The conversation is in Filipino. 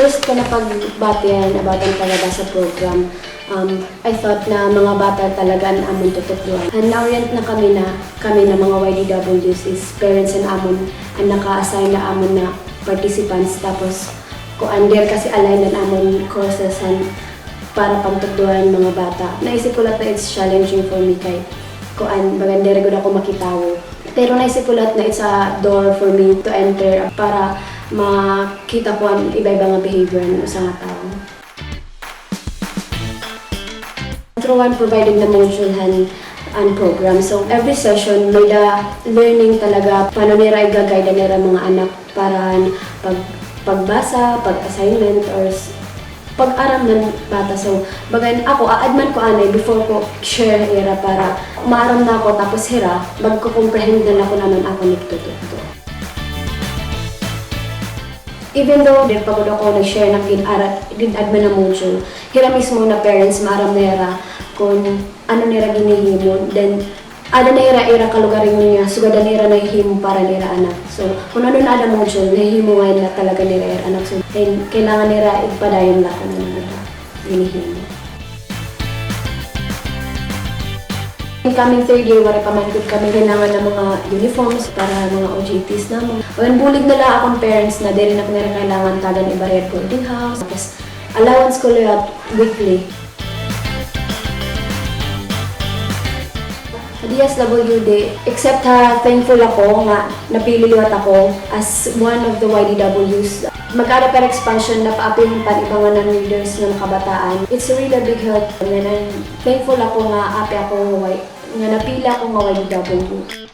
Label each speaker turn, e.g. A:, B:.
A: first ko na pagbatian about ang palabasa program, I thought na mga bata talaga ang amon tutupluan. And na-orient na kami na mga YDWs is parents and amon ang naka-assign na amon na participants. Tapos kung under kasi align na amon courses para pagtutluan mga bata. Naisip ko lang na it's challenging for me kay kuan bagandere gud ako makitawo. Pero naisip ko lang na it's a door for me to enter para makita ko ang iba-iba nga behavior ng isang tao. Through one provided na module and program. So every session may the learning talaga paano nila i-guide nila mga anak para pagbasa, pag-assignment or pag-aram ng bata. So bagay ako aadman ko anay before ko share nila para maaram na ako tapos hira magko-comprehend na ako naman ako nagtututo. Even though din pagod ako nag-share ng gin-admin na module, hira mismo na parents maaram nila kung ano nila ginihimo, then ada nila ira kalugarin niya, sugada nila nahihimo para nila anak. So kung ano na ada module, nahihimo ngayon na talaga nila anak. So kailangan nila ipadayon lang kung ano nila ginihimo. In coming third year, wala pa man kami kailangan ng mga uniforms para mga OJTs naman. When bulig nila akong parents na dili na ko nila kailangan tagan ibariyad boarding house. Tapos allowance ko lahat weekly. DSWD, except thankful ako nga napili liwat ako as one of the YDWs. Mag-ara per expansion na paapin pa ibang mga leaders ng kabataan. It's really a big help. And I'm thankful ako nga api ako nga napili ako nga YDW.